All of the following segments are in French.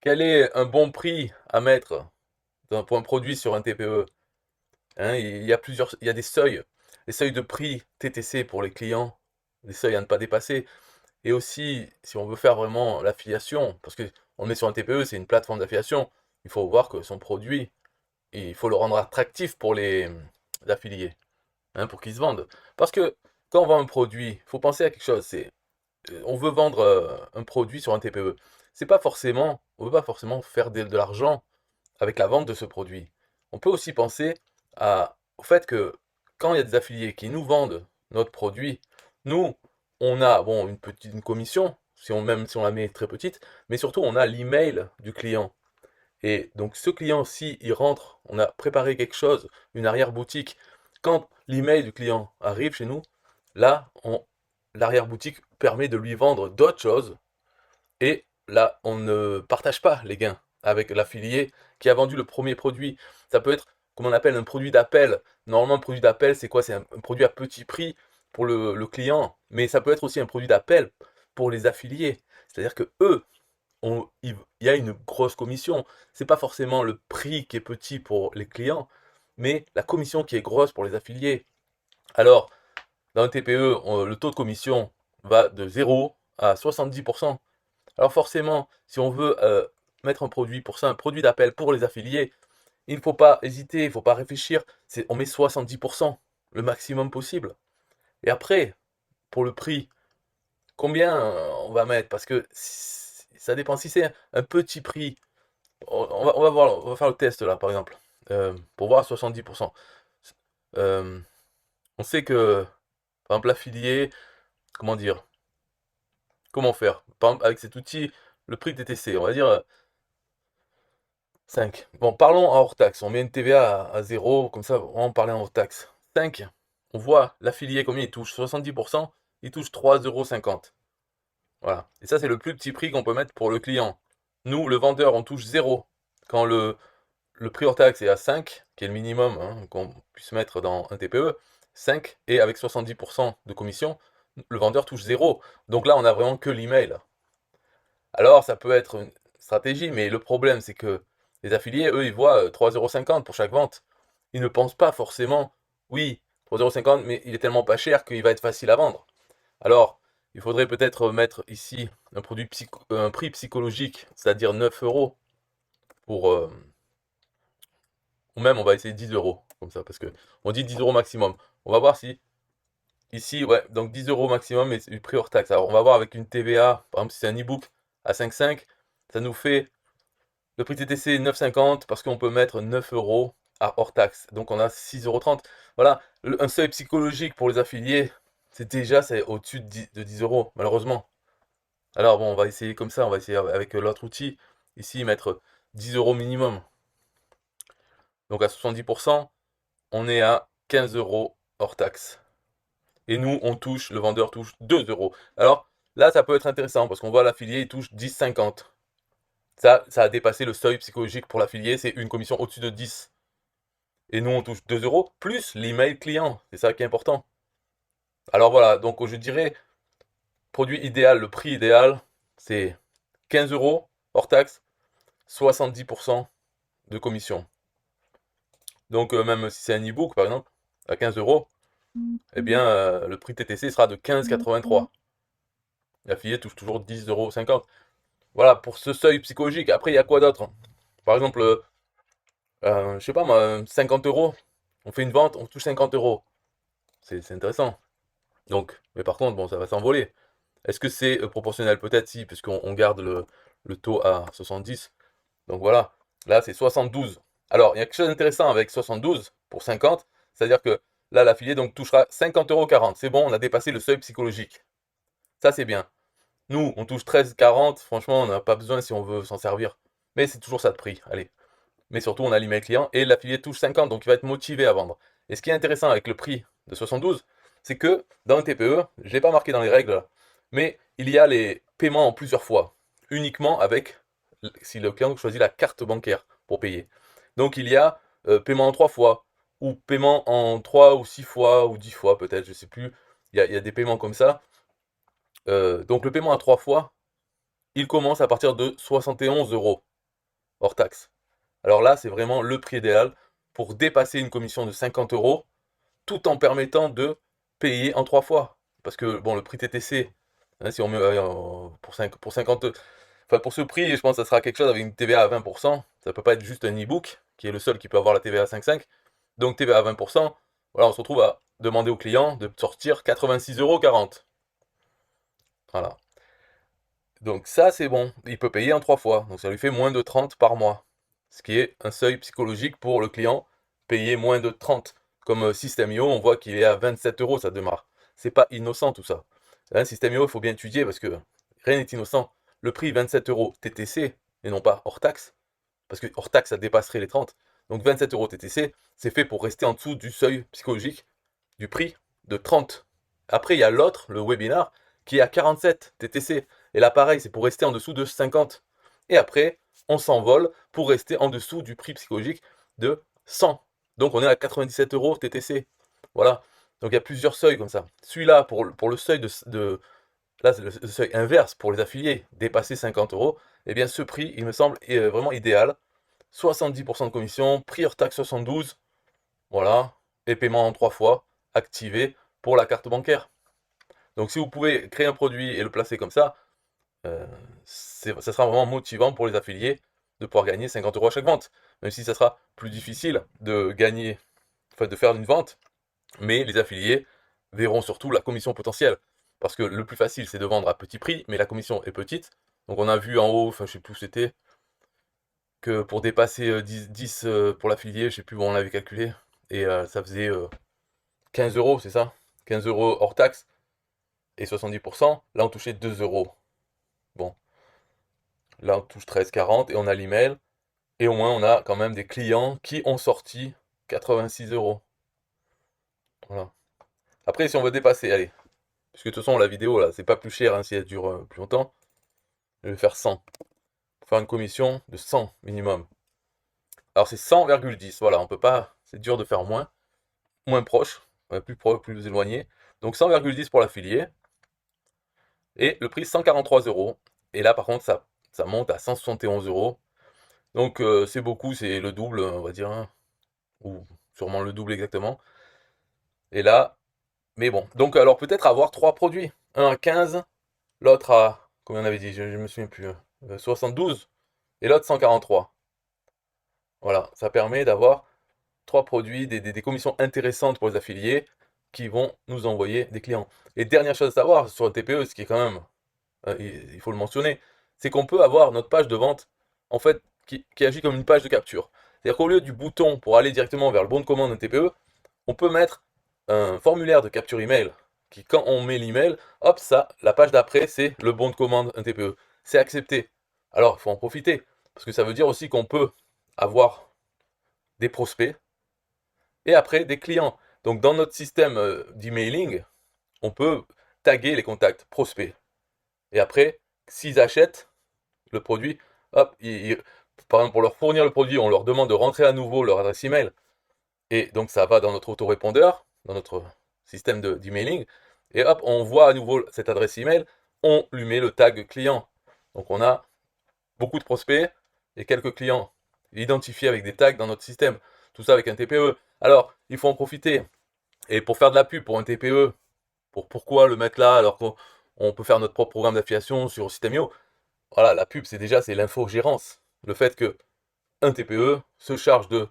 Quel est un bon prix à mettre pour un produit sur un TPE? Hein, il y a des seuils, les seuils de prix TTC pour les clients, les seuils à ne pas dépasser. Et aussi, si on veut faire vraiment l'affiliation, parce que on le met sur un TPE, c'est une plateforme d'affiliation, il faut voir que son produit, il faut le rendre attractif pour les affiliés, hein, pour qu'ils se vendent. Parce que quand on vend un produit, il faut penser à quelque chose, on veut vendre un produit sur un TPE. On veut pas forcément faire de l'argent avec la vente de ce produit. On peut aussi penser au fait que quand il y a des affiliés qui nous vendent notre produit, nous, on a bon, une commission, même si on la met très petite, mais surtout on a l'email du client. Et donc ce client, si il rentre, on a préparé quelque chose, une arrière-boutique. Quand l'email du client arrive chez nous, là, l'arrière-boutique permet de lui vendre d'autres choses et là, on ne partage pas les gains avec l'affilié qui a vendu le premier produit. Ça peut être, comme on appelle, un produit d'appel. Normalement, un produit d'appel, c'est quoi? C'est un produit à petit prix pour le client, mais ça peut être aussi un produit d'appel pour les affiliés. C'est-à-dire que eux, il y a une grosse commission. C'est pas forcément le prix qui est petit pour les clients, mais la commission qui est grosse pour les affiliés. Alors, dans un TPE, le taux de commission va de 0 à 70%. Alors forcément, si on veut mettre un produit pour ça, un produit d'appel pour les affiliés, il ne faut pas hésiter, il ne faut pas réfléchir. On met 70%, le maximum possible. Et après, pour le prix, combien on va mettre? Parce que ça dépend. Si c'est un petit prix, on va voir, on va faire le test là, par exemple, pour voir 70%. Euh, on sait que, par exemple, l'affilié, comment dire, comment faire? Par exemple, avec cet outil, le prix TTC, on va dire 5. Bon, parlons en hors taxe. On met une TVA à 0, comme ça, on va en parler en hors taxe. 5. On voit l'affilié combien il touche. 70%, il touche 3,50 €. Voilà. Et ça, c'est le plus petit prix qu'on peut mettre pour le client. Nous, le vendeur, on touche 0. Quand le prix hors taxe est à 5, qui est le minimum hein, qu'on puisse mettre dans un TPE, 5, et avec 70% de commission, le vendeur touche 0. Donc là, on a vraiment que l'email. Alors, ça peut être une stratégie, mais le problème, c'est que les affiliés, eux, ils voient 3,50 € pour chaque vente. Ils ne pensent pas forcément, oui, 3,50 €, mais il est tellement pas cher qu'il va être facile à vendre. Alors, il faudrait peut-être mettre ici un prix psychologique, c'est-à-dire 9 € pour, ou même on va essayer 10 € comme ça, parce que on dit 10 € maximum. On va voir si, ici, ouais, donc 10 € maximum et c'est du prix hors taxe. Alors, on va voir avec une TVA, par exemple, si c'est un e-book à 5,5, ça nous fait le prix TTC est 9,50 parce qu'on peut mettre 9 € à hors taxe. Donc on a 6,30 €. Voilà, un seuil psychologique pour les affiliés, c'est au-dessus de 10 € malheureusement. Alors bon, on va essayer comme ça, on va essayer avec l'autre outil. Ici, mettre 10 € minimum. Donc à 70%, on est à 15 € hors taxe. Et nous, le vendeur touche 2 €. Alors là, ça peut être intéressant parce qu'on voit l'affilié, il touche 10,50. Ça a dépassé le seuil psychologique pour l'affilié, c'est une commission au-dessus de 10. Et nous, on touche 2 € plus l'email client. C'est ça qui est important. Alors voilà, donc je dirais, produit idéal, le prix idéal, c'est 15 € hors taxe, 70% de commission. Donc même si c'est un e-book, par exemple, à 15 €, eh bien, le prix TTC sera de 15,83 €. L'affilié touche toujours 10,50 €. Voilà, pour ce seuil psychologique. Après, il y a quoi d'autre? Par exemple, je sais pas moi, 50 €. On fait une vente, on touche 50 €. C'est intéressant. Donc, mais par contre, bon, ça va s'envoler. Est-ce que c'est proportionnel? Peut-être si, puisqu'on garde le taux à 70. Donc voilà, là c'est 72. Alors, il y a quelque chose d'intéressant avec 72 pour 50, c'est-à-dire que là, l'affilié donc touchera 50,40 €. C'est bon, on a dépassé le seuil psychologique. Ça, c'est bien. Nous, on touche 13,40. Franchement, on n'a pas besoin si on veut s'en servir. Mais c'est toujours ça de prix. Allez. Mais surtout, on a l'email client et l'affilié touche 50, donc il va être motivé à vendre. Et ce qui est intéressant avec le prix de 72, c'est que dans le TPE, je ne l'ai pas marqué dans les règles, mais il y a les paiements en plusieurs fois, uniquement avec, si le client choisit la carte bancaire pour payer. Donc il y a paiement en 3 fois, ou paiement en 3 ou 6 fois, ou 10 fois peut-être, je ne sais plus. Il y a des paiements comme ça. Donc le paiement à 3 fois, il commence à partir de 71 €. hors taxe. Alors là, c'est vraiment le prix idéal pour dépasser une commission de 50 euros tout en permettant de payer en 3 fois. Parce que bon, le prix TTC, hein, si on met pour 50, enfin pour ce prix, je pense que ça sera quelque chose avec une TVA à 20%. Ça peut pas être juste un e-book, qui est le seul qui peut avoir la TVA à 5,5. Donc TVA à 20%, voilà, on se retrouve à demander au client de sortir 86,40 €. Voilà. Donc ça, c'est bon. Il peut payer en 3 fois. Donc ça lui fait moins de 30 par mois. Ce qui est un seuil psychologique pour le client. Payer moins de 30. Comme System.io, on voit qu'il est à 27 euros, ça démarre. C'est pas innocent tout ça. Hein, System.io, il faut bien étudier parce que rien n'est innocent. Le prix 27 euros TTC et non pas hors taxe. Parce que hors taxe, ça dépasserait les 30. Donc 27 euros TTC, c'est fait pour rester en dessous du seuil psychologique du prix de 30. Après, il y a l'autre, le webinar, qui est à 47 TTC. Et là, pareil, c'est pour rester en dessous de 50. Et après, on s'envole pour rester en dessous du prix psychologique de 100. Donc, on est à 97 euros TTC. Voilà. Donc, il y a plusieurs seuils comme ça. Celui-là, pour le seuil là, c'est le seuil inverse pour les affiliés, dépasser 50 euros. Eh bien, ce prix, il me semble vraiment idéal. 70% de commission, prix hors taxe 72. Voilà. Et paiement en 3 fois, activé pour la carte bancaire. Donc, si vous pouvez créer un produit et le placer comme ça, euh, ça sera vraiment motivant pour les affiliés de pouvoir gagner 50 euros à chaque vente. Même si ça sera plus difficile de gagner, enfin de faire une vente, mais les affiliés verront surtout la commission potentielle. Parce que le plus facile, c'est de vendre à petit prix, mais la commission est petite. Donc on a vu en haut, enfin je sais plus où c'était, que pour dépasser 10 pour l'affilié, je sais plus où on l'avait calculé, et ça faisait 15 euros, c'est ça? 15 euros hors taxe et 70%. Là, on touchait 2 euros. Bon, là, on touche 13,40 et on a l'email. Et au moins, on a quand même des clients qui ont sorti 86 euros. Voilà. Après, si on veut dépasser, allez, parce que de toute façon, la vidéo, là, c'est pas plus cher hein, si elle dure plus longtemps. Je vais faire 100. Pour faire une commission de 100 minimum. Alors, c'est 100,10. Voilà, on peut pas. C'est dur de faire moins. Moins proche. Plus proche, plus éloigné. Donc, 100,10 pour l'affilié. Et le prix 143 euros. Et là, par contre, ça monte à 171 euros. Donc, c'est beaucoup, c'est le double, on va dire, hein, ou sûrement le double exactement. Et là, mais bon. Donc, alors peut-être avoir trois produits. Un à 15, l'autre à, combien on avait dit, je me souviens plus, 72, et l'autre 143. Voilà, ça permet d'avoir trois produits, des commissions intéressantes pour les affiliés qui vont nous envoyer des clients. Et dernière chose à savoir sur le TPE, ce qui est quand même il faut le mentionner, c'est qu'on peut avoir notre page de vente, en fait, qui agit comme une page de capture. C'est-à-dire qu'au lieu du bouton pour aller directement vers le bon de commande d'un TPE, on peut mettre un formulaire de capture email qui, quand on met l'email, hop, ça, la page d'après, c'est le bon de commande un TPE. C'est accepté. Alors, il faut en profiter, parce que ça veut dire aussi qu'on peut avoir des prospects et après des clients. Donc, dans notre système d'emailing, on peut taguer les contacts prospects. Et après, s'ils achètent le produit, hop, par exemple, pour leur fournir le produit, on leur demande de rentrer à nouveau leur adresse email. Et donc, ça va dans notre autorépondeur, dans notre système d'emailing. Et hop, on voit à nouveau cette adresse email, on lui met le tag client. Donc, on a beaucoup de prospects et quelques clients identifiés avec des tags dans notre système. Tout ça avec un TPE. Alors, il faut en profiter. Et pour faire de la pub pour un TPE, pourquoi le mettre là alors qu'on peut faire notre propre programme d'affiliation sur System.io. Voilà, la pub, c'est l'infogérance. Le fait que un TPE se charge de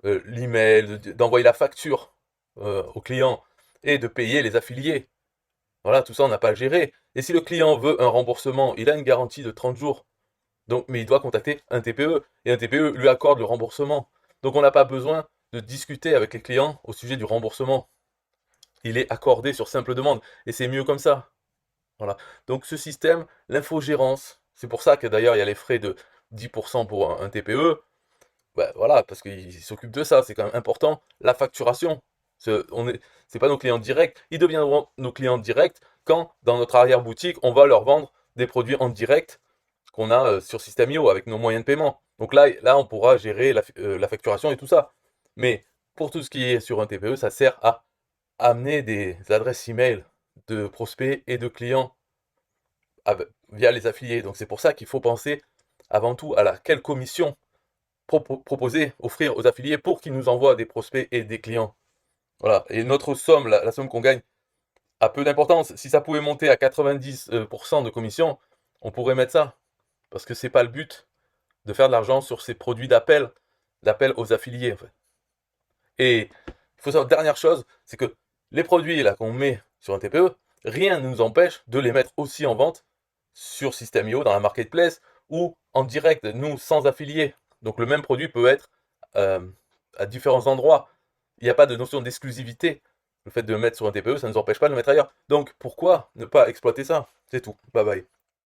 l'email, d'envoyer la facture au client et de payer les affiliés. Voilà, tout ça, on n'a pas à gérer. Et si le client veut un remboursement, il a une garantie de 30 jours. Donc, mais il doit contacter un TPE et un TPE lui accorde le remboursement. Donc, on n'a pas besoin de discuter avec les clients au sujet du remboursement. Il est accordé sur simple demande et c'est mieux comme ça. Voilà. Donc ce système, l'infogérance, c'est pour ça que d'ailleurs il y a les frais de 10% pour un TPE. Ben, voilà, parce qu'il s'occupe de ça, c'est quand même important. La facturation, c'est pas nos clients directs, ils deviendront nos clients directs quand dans notre arrière-boutique, on va leur vendre des produits en direct qu'on a sur System.io avec nos moyens de paiement. Donc là on pourra gérer la facturation et tout ça. Mais pour tout ce qui est sur un TPE, ça sert à amener des adresses email de prospects et de clients via les affiliés. Donc c'est pour ça qu'il faut penser avant tout à quelle commission proposer, offrir aux affiliés pour qu'ils nous envoient des prospects et des clients. Voilà. Et notre somme, la somme qu'on gagne, a peu d'importance. Si ça pouvait monter à 90% de commission, on pourrait mettre ça. Parce que c'est pas le but de faire de l'argent sur ces produits d'appel aux affiliés. En fait. Et il faut savoir, dernière chose, c'est que les produits là qu'on met sur un TPE, rien ne nous empêche de les mettre aussi en vente sur System.io, dans la marketplace, ou en direct, nous, sans affiliés. Donc le même produit peut être à différents endroits. Il n'y a pas de notion d'exclusivité. Le fait de le mettre sur un TPE, ça ne nous empêche pas de le mettre ailleurs. Donc pourquoi ne pas exploiter ça? C'est tout. Bye bye.